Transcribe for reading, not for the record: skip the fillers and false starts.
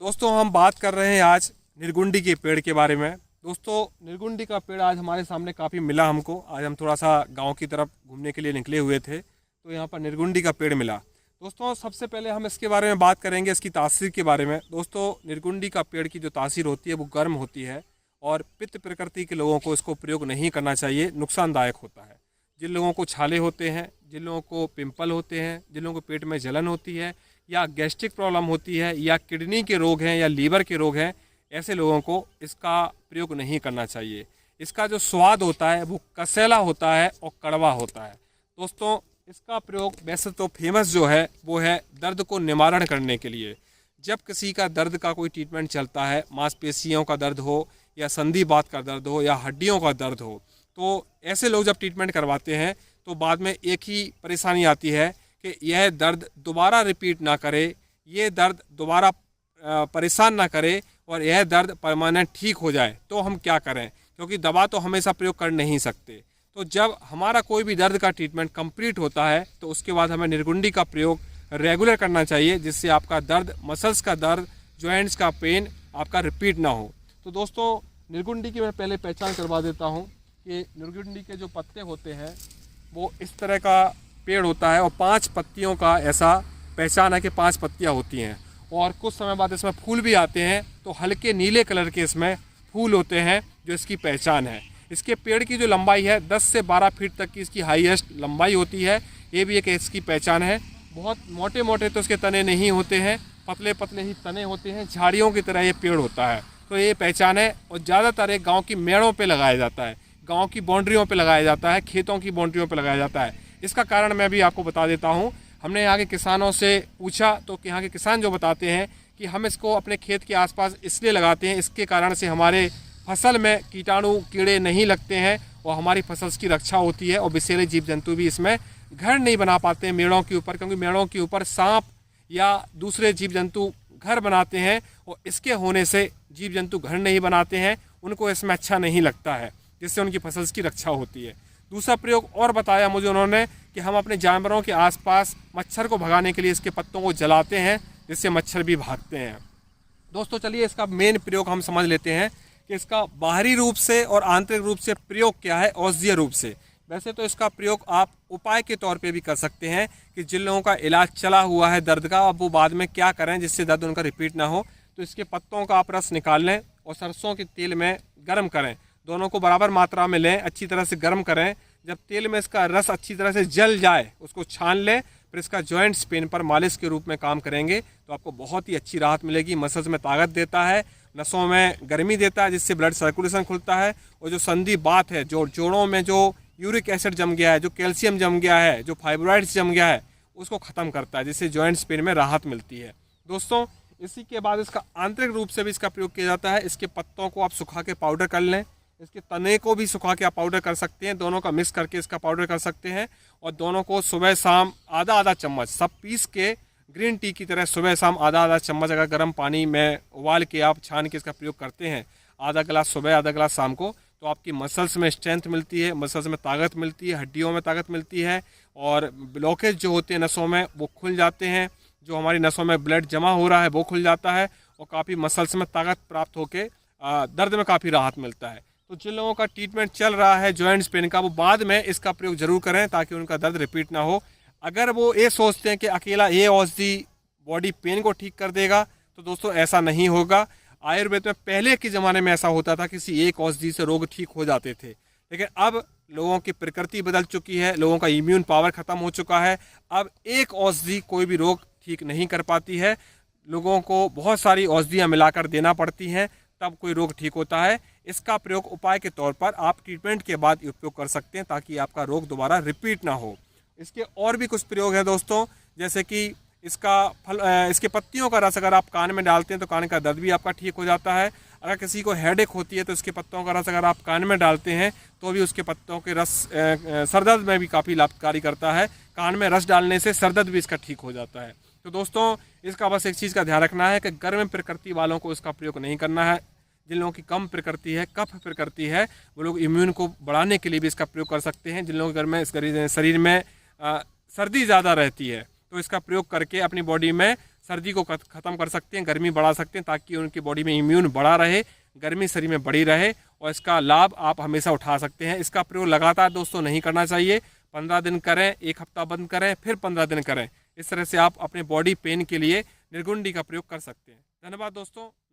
दोस्तों हम बात कर रहे हैं आज निर्गुंडी के पेड़ के बारे में। दोस्तों निर्गुंडी का पेड़ आज हमारे सामने काफ़ी मिला हमको। आज हम थोड़ा सा गांव की तरफ घूमने के लिए निकले हुए थे तो यहाँ पर निर्गुंडी का पेड़ मिला। दोस्तों सबसे पहले हम इसके बारे में बात करेंगे, इसकी तासीर के बारे में। दोस्तों निर्गुंडी का पेड़ की जो तासीर होती है वो गर्म होती है और पित्त प्रकृति के लोगों को इसको प्रयोग नहीं करना चाहिए, नुकसानदायक होता है। जिन लोगों को छाले होते हैं, जिन लोगों को पिंपल होते हैं, जिन लोगों को पेट में जलन होती है या गैस्ट्रिक प्रॉब्लम होती है या किडनी के रोग हैं या लीवर के रोग हैं, ऐसे लोगों को इसका प्रयोग नहीं करना चाहिए। इसका जो स्वाद होता है वो कसैला होता है और कड़वा होता है। दोस्तों इसका प्रयोग वैसे तो फेमस जो है वो है दर्द को निवारण करने के लिए। जब किसी का दर्द का कोई ट्रीटमेंट चलता है, मांसपेशियों का दर्द हो या संधि बात का दर्द हो या हड्डियों का दर्द हो, तो ऐसे लोग जब ट्रीटमेंट करवाते हैं तो बाद में एक ही परेशानी आती है कि यह दर्द दोबारा रिपीट ना करे, ये दर्द दोबारा परेशान ना करे और यह दर्द परमानेंट ठीक हो जाए। तो हम क्या करें, क्योंकि दवा तो हमेशा प्रयोग कर नहीं सकते। तो जब हमारा कोई भी दर्द का ट्रीटमेंट कंप्लीट होता है तो उसके बाद हमें निर्गुंडी का प्रयोग रेगुलर करना चाहिए, जिससे आपका दर्द, मसल्स का दर्द, जॉइंट्स का पेन आपका रिपीट ना हो। तो दोस्तों निर्गुंडी की मैं पहले पहचान करवा देता हूँ कि निर्गुंडी के जो पत्ते होते हैं वो इस तरह का पेड़ होता है और 5 पत्तियों का ऐसा पहचान है कि 5 पत्तियाँ होती हैं और कुछ समय बाद इसमें फूल भी आते हैं। तो हल्के नीले कलर के इसमें फूल होते हैं, जो इसकी पहचान है। इसके पेड़ की जो लंबाई है 10 से 12 फीट तक की इसकी हाईएस्ट लंबाई होती है, ये भी एक इसकी पहचान है। बहुत मोटे मोटे तो इसके तने नहीं होते हैं, पतले पतले ही तने होते हैं, झाड़ियों की तरह ये पेड़ होता है। तो ये पहचान है और ज़्यादातर एक गाँव की मेड़ों पर लगाया जाता है, गाँव की बाउंड्रियों पर लगाया जाता है, खेतों की बाउंड्रियों पर लगाया जाता है। इसका कारण मैं भी आपको बता देता हूँ। हमने यहाँ के किसानों से पूछा तो यहाँ के किसान जो बताते हैं कि हम इसको अपने खेत के आसपास इसलिए लगाते हैं, इसके कारण से हमारे फसल में कीटाणु कीड़े नहीं लगते हैं और हमारी फसल की रक्षा होती है और विषैले जीव जंतु भी इसमें घर नहीं बना पाते हैं मेड़ों के ऊपर, क्योंकि मेड़ों के ऊपर सांप या दूसरे जीव जंतु घर बनाते हैं और इसके होने से जीव जंतु घर नहीं बनाते हैं, उनको इसमें अच्छा नहीं लगता है, जिससे उनकी फसल की रक्षा होती है। दूसरा प्रयोग और बताया मुझे उन्होंने कि हम अपने जानवरों के आसपास मच्छर को भगाने के लिए इसके पत्तों को जलाते हैं, जिससे मच्छर भी भागते हैं। दोस्तों चलिए इसका मेन प्रयोग हम समझ लेते हैं कि इसका बाहरी रूप से और आंतरिक रूप से प्रयोग क्या है औषधीय रूप से। वैसे तो इसका प्रयोग आप उपाय के तौर पे भी कर सकते हैं कि जिन लोगों का इलाज चला हुआ है दर्द का, अब वो बाद में क्या करें जिससे दर्द उनका रिपीट ना हो। तो इसके पत्तों का आप रस निकाल लें और सरसों के तेल में गर्म करें, दोनों को बराबर मात्रा में लें, अच्छी तरह से गर्म करें। जब तेल में इसका रस अच्छी तरह से जल जाए उसको छान लें, फिर इसका जॉइंट्स पेन पर मालिश के रूप में काम करेंगे तो आपको बहुत ही अच्छी राहत मिलेगी। मसल्स में ताकत देता है, नसों में गर्मी देता है, जिससे ब्लड सर्कुलेशन खुलता है और जो संधि बात है, जो जोड़ों में जो यूरिक एसिड जम गया है, जो कैल्शियम जम गया है, जो फाइब्रॉइड्स जम गया है, उसको ख़त्म करता है, जिससे जॉइंट्स पेन में राहत मिलती है। दोस्तों इसी के बाद इसका आंतरिक रूप से भी इसका प्रयोग किया जाता है। इसके पत्तों को आप सुखा के पाउडर कर लें, इसके तने को भी सुखा के आप पाउडर कर सकते हैं, दोनों का मिक्स करके इसका पाउडर कर सकते हैं और दोनों को सुबह शाम आधा आधा चम्मच सब पीस के ग्रीन टी की तरह सुबह शाम आधा आधा चम्मच अगर गर्म पानी में उबाल के आप छान के इसका प्रयोग करते हैं, आधा गिलास सुबह आधा गिलास शाम को, तो आपकी मसल्स में स्ट्रेंथ मिलती है, मसल्स में ताकत मिलती है, हड्डियों में ताकत मिलती है और ब्लॉकेज जो होते हैं नसों में वो खुल जाते हैं, जो हमारी नसों में ब्लड जमा हो रहा है वो खुल जाता है और काफ़ी मसल्स में ताकत प्राप्त होकर दर्द में काफ़ी राहत मिलता है। तो जिन लोगों का ट्रीटमेंट चल रहा है जॉइंट्स पेन का, वो बाद में इसका प्रयोग जरूर करें ताकि उनका दर्द रिपीट ना हो। अगर वो ये सोचते हैं कि अकेला ये औषधि बॉडी पेन को ठीक कर देगा, तो दोस्तों ऐसा नहीं होगा। आयुर्वेद में पहले के ज़माने में ऐसा होता था, किसी एक औषधि से रोग ठीक हो जाते थे, लेकिन अब लोगों की प्रकृति बदल चुकी है, लोगों का इम्यून पावर ख़त्म हो चुका है। अब एक औषधि कोई भी रोग ठीक नहीं कर पाती है, लोगों को बहुत सारी औषधियाँ मिलाकर देना पड़ती हैं, तब कोई रोग ठीक होता है। इसका प्रयोग उपाय के तौर पर आप ट्रीटमेंट के बाद उपयोग कर सकते हैं ताकि आपका रोग दोबारा रिपीट ना हो। इसके और भी कुछ प्रयोग हैं दोस्तों, जैसे कि इसके पत्तियों का रस अगर आप कान में डालते हैं तो कान का दर्द भी आपका ठीक हो जाता है। अगर किसी को हेडेक होती है तो इसके पत्तों का रस अगर आप कान में डालते हैं तो भी उसके पत्तों के रस सर दर्द में भी काफ़ी लाभकारी करता है। कान में रस डालने से सर दर्द भी इसका ठीक हो जाता है। तो दोस्तों इसका बस एक चीज़ का ध्यान रखना है कि गर्म प्रकृति वालों को इसका प्रयोग नहीं करना है। जिन लोगों की कम प्रकृति है, कफ प्रकृति है, वो लोग इम्यून को बढ़ाने के लिए भी इसका प्रयोग कर सकते हैं। जिन लोगों के घर में शरीर में सर्दी ज़्यादा रहती है तो इसका प्रयोग करके अपनी बॉडी में सर्दी को ख़त्म कर सकते हैं, गर्मी बढ़ा सकते हैं, ताकि उनकी बॉडी में इम्यून बढ़ा रहे, गर्मी शरीर में बढ़ी रहे, और इसका लाभ आप हमेशा उठा सकते हैं। इसका प्रयोग लगातार दोस्तों नहीं करना चाहिए, 15 दिन करें, एक हफ्ता बंद करें, फिर 15 दिन करें। इस तरह से आप अपने बॉडी पेन के लिए निर्गुंडी का प्रयोग कर सकते हैं। धन्यवाद दोस्तों।